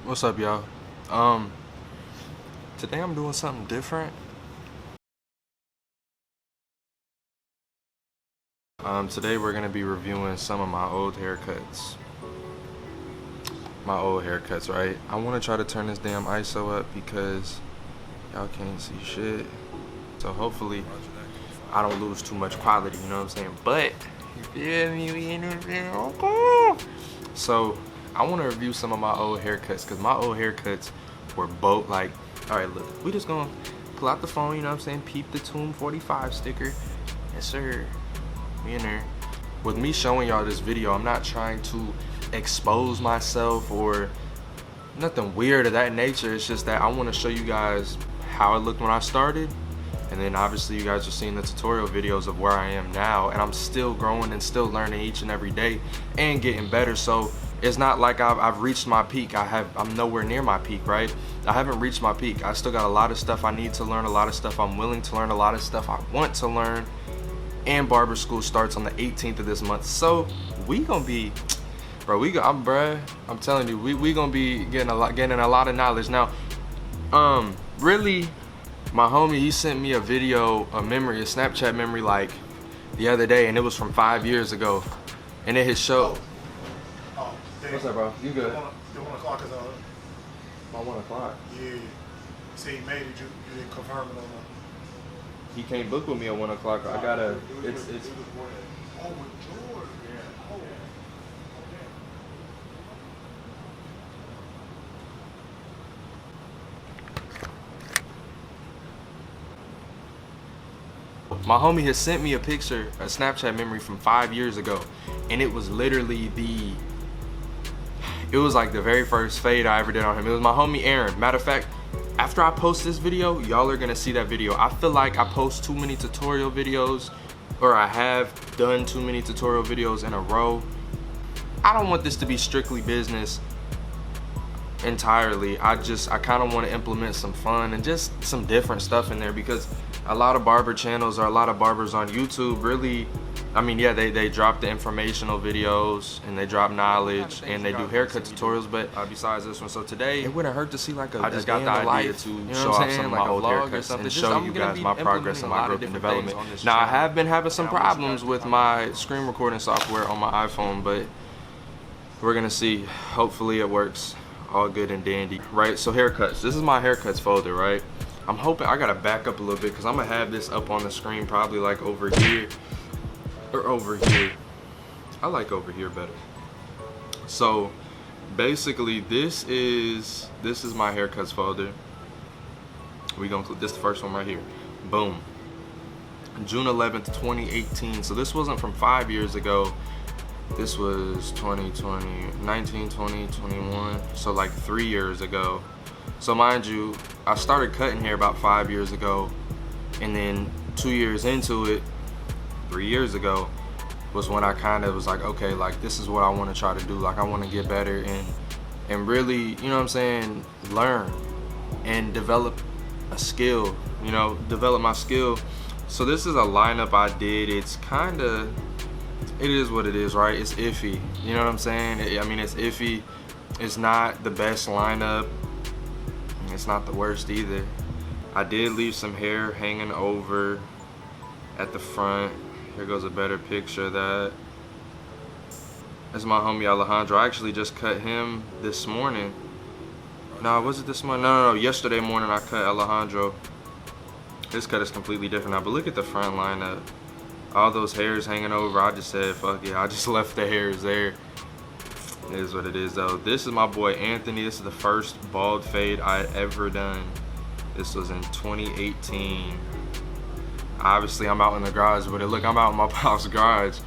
What's up, y'all? Today I'm doing something different. Today we're gonna be reviewing some of my old haircuts. Right? I wanna try to turn this damn ISO up because y'all can't see shit. So hopefully I don't lose too much quality, you know what I'm saying? But, you feel me? We in this video. So, I want to review some of my old haircuts because my old haircuts were both like, all right, look, we just gonna pull out the phone, you know what I'm saying? Peep the Tomb 45 sticker. Yes, sir. We in there. With me showing y'all this video, I'm not trying to expose myself or nothing weird of that nature. It's just that I want to show you guys how it looked when I started. And then obviously you guys are seeing the tutorial videos of where I am now, and I'm still growing and still learning each and every day and getting better. So it's not like I've reached my peak. I'm nowhere near my peak, right? I haven't reached my peak. I still got a lot of stuff I need to learn, a lot of stuff I'm willing to learn, a lot of stuff I want to learn. And barber school starts on the 18th of this month. So we gonna be, bro, I'm telling you, we gonna be getting a lot of knowledge. Now, really, my homie, he sent me a video, a Snapchat memory, like the other day, and it was from 5 years ago. And it had showed. Oh, what's up, bro? You good? Your 1 o'clock is on. My 1 o'clock? Yeah. See, he made it. You didn't confirm it on the. He can't book with me at 1 o'clock. I gotta. It's. Oh, with George. Yeah. Oh. My homie has sent me a picture, a Snapchat memory from 5 years ago, and it was literally it was like the very first fade I ever did on him. It was my homie Aaron. Matter of fact, after I post this video, y'all are gonna see that video. I feel like I post too many tutorial videos, or I have done too many tutorial videos in a row. I don't want this to be strictly business entirely. I kind of want to implement some fun and just some different stuff in there, because a lot of barber channels or a lot of barbers on YouTube really, I mean, yeah, they drop the informational videos and they drop knowledge and they do haircut tutorials, but besides this one, so today it wouldn't hurt to see like I just got the idea to show off some of my old haircuts and show you guys my progress and my growth and development. Now, I have been having some problems with my screen recording software on my iPhone, but we're gonna see. Hopefully it works all good and dandy, right? So haircuts, this is my haircuts folder, right? I'm hoping, I gotta back up a little bit because I'm gonna have this up on the screen probably like over here or over here. I like over here better. So basically this is my haircuts folder. We gonna click this, the first one right here. Boom. June 11th, 2018. So this wasn't from 5 years ago. This was 2020, 19, 20, 21. So like 3 years ago. So mind you, I started cutting hair about 5 years ago, and then 2 years into it, 3 years ago, was when I kind of was like, okay, like this is what I want to try to do. Like I want to get better and really, you know what I'm saying, learn and develop a skill, you know, develop my skill. So this is a lineup I did. It's kind of, it is what it is, right? It's iffy, you know what I'm saying? I mean, it's iffy. It's not the best lineup. It's not the worst either. I did leave some hair hanging over at the front. Here goes a better picture of that. That's my homie Alejandro. I actually just cut him this morning. No, was it this morning? No, yesterday morning I cut Alejandro. This cut is completely different now, but look at the front lineup. All those hairs hanging over, I just said, fuck it. I just left the hairs there. It is what it is though. This is my boy Anthony. This is the first bald fade I had ever done. This was in 2018. Obviously I'm out in the garage with it. Look, I'm out in my pop's garage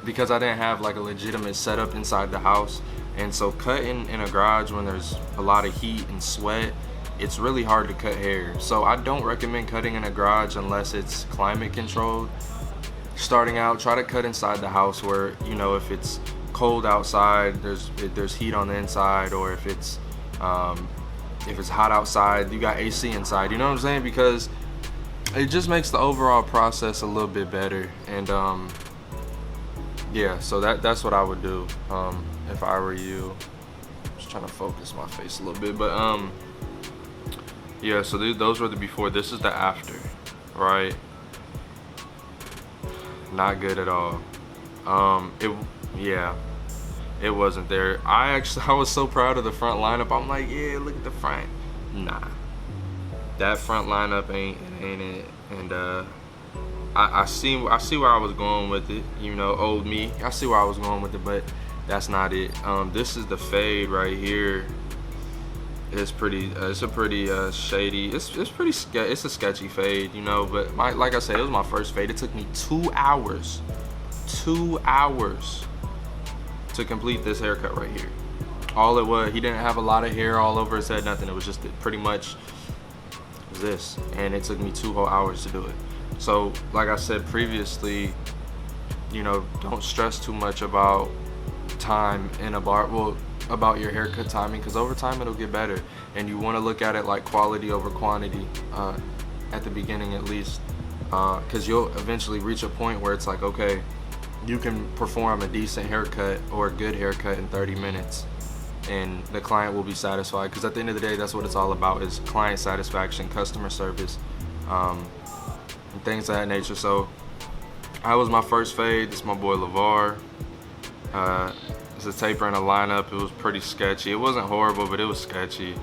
because I didn't have like a legitimate setup inside the house. And so cutting in a garage when there's a lot of heat and sweat, it's really hard to cut hair. So I don't recommend cutting in a garage unless it's climate controlled. Starting out, try to cut inside the house where, you know, if it's cold outside, there's heat on the inside, or if it's hot outside, you got AC inside, you know what I'm saying? Because it just makes the overall process a little bit better. And yeah, so that's what I would do if I were you. Just trying to focus my face a little bit, but yeah, so those were the before. This is the after, right? Not good at all. Yeah, it wasn't there. I was so proud of the front lineup. I'm like, yeah, look at the front. Nah, that front lineup ain't it. And I see where I was going with it. You know, old me. I see where I was going with it, but that's not it. This is the fade right here. It's pretty. It's a pretty shady. It's a sketchy fade, you know. But like I said, it was my first fade. It took me 2 hours. 2 hours to complete this haircut right here. All it was, he didn't have a lot of hair all over his head, nothing. It was just pretty much this, and it took me 2 whole hours to do it. So like I said previously, you know, don't stress too much about time in a bar, well, about your haircut timing, because over time it'll get better, and you want to look at it like quality over quantity at the beginning, at least, because you'll eventually reach a point where it's like, okay, you can perform a decent haircut or a good haircut in 30 minutes and the client will be satisfied, because at the end of the day, that's what it's all about, is client satisfaction, customer service, and things of that nature. So that was my first fade. This is my boy LeVar. It's a taper in a lineup. It was pretty sketchy. It wasn't horrible, but it was sketchy.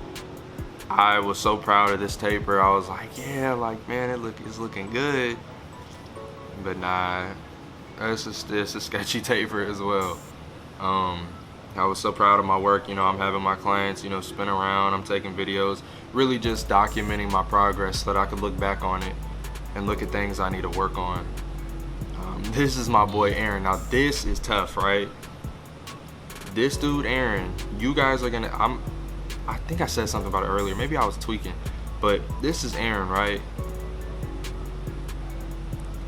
I was so proud of this taper. I was like, yeah, like, man, it's looking good. But nah, it's a sketchy taper as well. I was so proud of my work. You know, I'm having my clients, you know, spin around. I'm taking videos, really just documenting my progress so that I could look back on it and look at things I need to work on. This is my boy Aaron. Now this is tough, right? This dude Aaron, you guys are gonna, I think I said something about it earlier, maybe I was tweaking, but this is Aaron, right?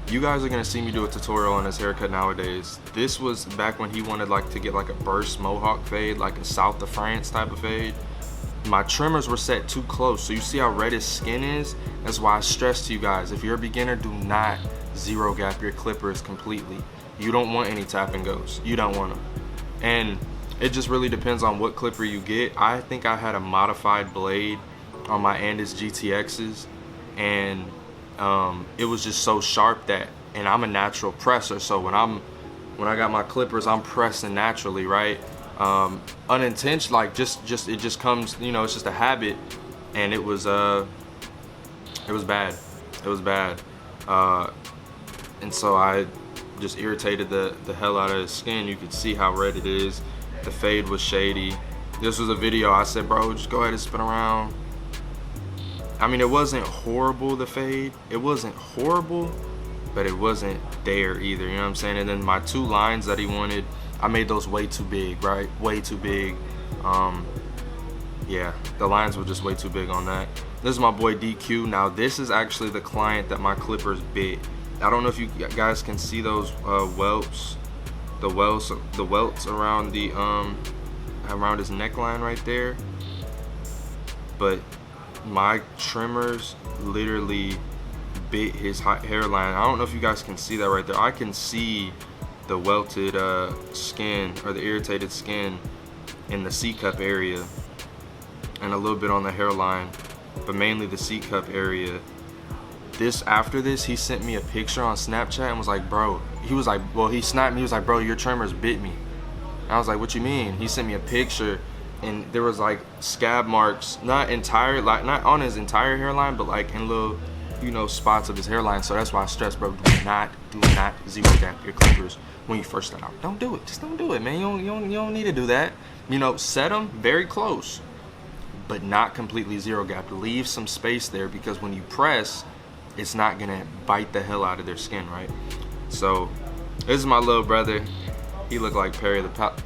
You guys are gonna see me do a tutorial on his haircut nowadays. This was back when he wanted like to get like a burst mohawk fade, like a South of France type of fade. My trimmers were set too close, so you see how red his skin is? That's why I stress to you guys, if you're a beginner, do not zero gap your clippers completely. You don't want any tap and goes. You don't want them. And it just really depends on what clipper you get. I think I had a modified blade on my Andis GTXs, and it was just so sharp that, and I'm a natural presser, so when I got my clippers, I'm pressing naturally, right? Unintentional, like it just comes, you know, it's just a habit, and it was bad. It was bad. And so I just irritated the hell out of his skin. You could see how red it is. The fade was shady. This was a video. I said, bro, just go ahead and spin around. I mean, it wasn't horrible, the fade. It wasn't horrible, but it wasn't there either, you know what I'm saying? And then my 2 lines that he wanted, I made those way too big, right? Way too big. Yeah, the lines were just way too big on that. This is my boy DQ. Now, this is actually the client that my clippers bit. I don't know if you guys can see those welts, the welts around the around his neckline right there. But my trimmers literally bit his hairline. I don't know if you guys can see that right there. I can see the welted skin, or the irritated skin, in the C-cup area and a little bit on the hairline, but mainly the C-cup area. After this, he sent me a picture on Snapchat and was like, bro, he was like, well, he snapped me, he was like, bro, your trimmers bit me. And I was like, what you mean? He sent me a picture, and there was like scab marks, not on his entire hairline, but like in little, you know, spots of his hairline. So that's why I stress, bro, do not zero gap your clippers when you first start out. Don't do it. Just don't do it, man. You don't need to do that. You know, set them very close, but not completely zero gap. Leave some space there, because when you press, it's not gonna bite the hell out of their skin, right? So this is my little brother. He looked like Perry the Pop.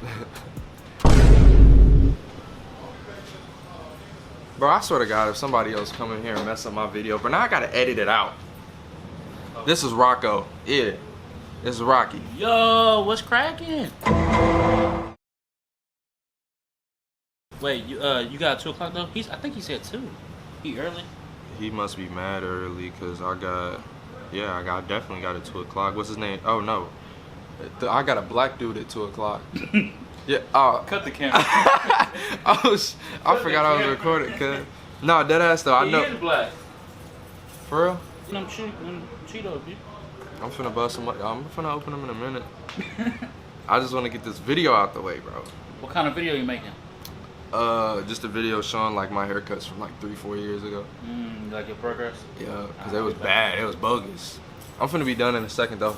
Bro, I swear to God, if somebody else come in here and mess up my video, but now I gotta edit it out. This is Rocco. Yeah, this is Rocky. Yo, what's cracking? Wait, you got 2 o'clock though? I think he said 2. He early? He must be mad early, cause I definitely got at 2 o'clock. What's his name? Oh no, I got a black dude at 2 o'clock. Yeah. Oh. Cut the camera. I forgot I was recording. Cause no, dead ass though. I know. He is black. For real? Them Cheetos, dude. I'm finna bust them. I'm finna open them in a minute. I just want to get this video out the way, bro. What kind of video you making? Just a video showing like my haircuts from like 3-4 years ago. Like your progress? Yeah, cause it was bad. It was bogus. I'm finna be done in a second though.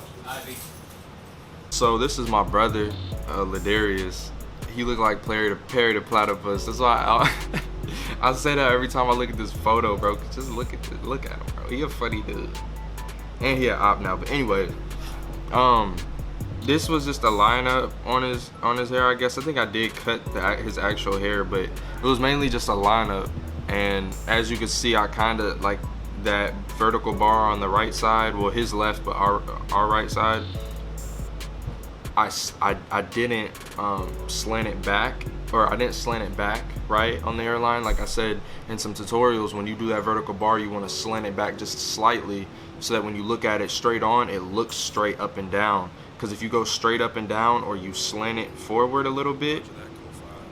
So this is my brother, Ladarius. He looked like Perry the Platypus. That's why I say that every time I look at this photo, bro. Just look at him, bro. He a funny dude, and he an op now. But anyway, this was just a lineup on his hair. I guess I think I did cut his actual hair, but it was mainly just a lineup. And as you can see, I kind of like that vertical bar on the right side. Well, his left, but our right side. I didn't slant it back, or I didn't slant it back right on the hairline. Like I said in some tutorials, when you do that vertical bar, you want to slant it back just slightly so that when you look at it straight on, it looks straight up and down. Because if you go straight up and down or you slant it forward a little bit,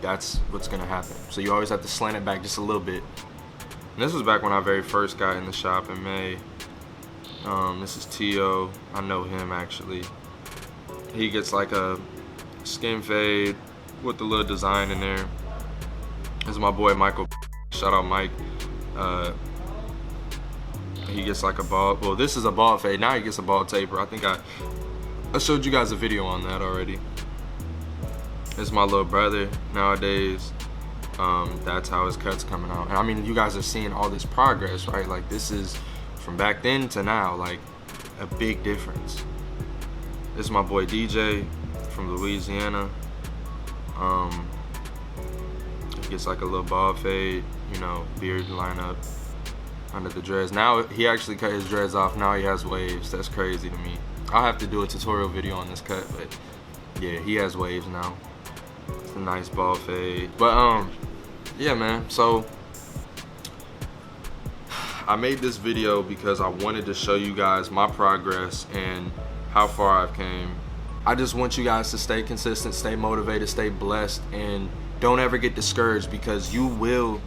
that's what's gonna happen. So you always have to slant it back just a little bit. And this was back when I very first got in the shop in May. This is T.O. I know him actually. He gets like a skin fade with a little design in there. This is my boy Michael. Shout out Mike. He gets like a bald, well, this is a bald fade. Now he gets a bald taper. I think I showed you guys a video on that already. This is my little brother nowadays. That's how his cut's coming out. And I mean, you guys are seeing all this progress, right? Like this is from back then to now, like a big difference. This is my boy DJ from Louisiana. He gets like a little bald fade, you know, beard line up under the dreads. Now he actually cut his dreads off. Now he has waves. That's crazy to me. I'll have to do a tutorial video on this cut, but yeah, he has waves now. It's a nice bald fade. But yeah, man. So I made this video because I wanted to show you guys my progress and how far I've came. I just want you guys to stay consistent, stay motivated, stay blessed, and don't ever get discouraged, because you will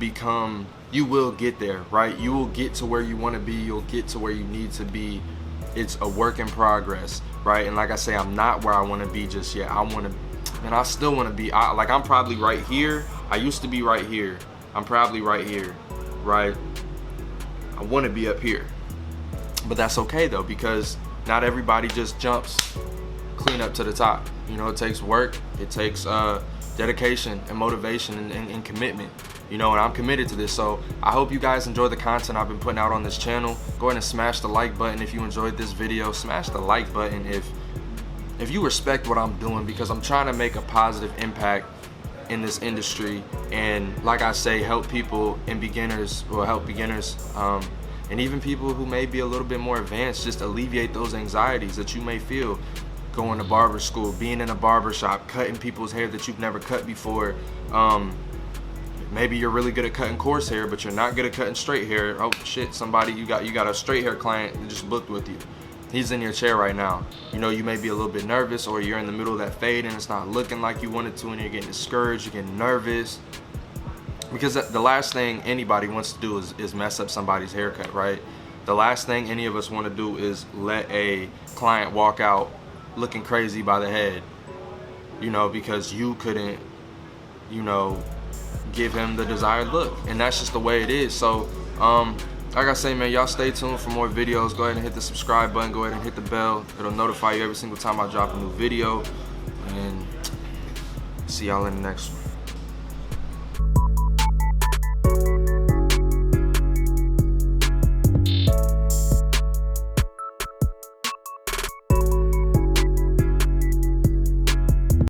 get there, right? You will get to where you want to be. You'll get to where you need to be. It's a work in progress, right? And like I say, I'm not where I want to be just yet. I still want to be, like I'm probably right here. I used to be right here. I'm probably right here, right? I want to be up here. But that's okay though, because not everybody just jumps clean up to the top. You know, it takes work, it takes dedication and motivation and commitment. You know, and I'm committed to this. So I hope you guys enjoy the content I've been putting out on this channel. Go ahead and smash the like button if you enjoyed this video. Smash the like button if you respect what I'm doing, because I'm trying to make a positive impact in this industry, and like I say, help people and beginners, or help beginners, and even people who may be a little bit more advanced, just alleviate those anxieties that you may feel going to barber school, being in a barber shop, cutting people's hair that you've never cut before. Maybe you're really good at cutting coarse hair, but you're not good at cutting straight hair. Oh shit, somebody, you got a straight hair client that just booked with you. He's in your chair right now. You know, you may be a little bit nervous, or you're in the middle of that fade and it's not looking like you wanted to, and you're getting discouraged, you're getting nervous. Because the last thing anybody wants to do is mess up somebody's haircut, right? The last thing any of us want to do is let a client walk out looking crazy by the head, you know, because you couldn't, you know, give him the desired look. And that's just the way it is. So like I say, man, y'all stay tuned for more videos. Go ahead and hit the subscribe button, go ahead and hit the bell. It'll notify you every single time I drop a new video, and see y'all in the next one.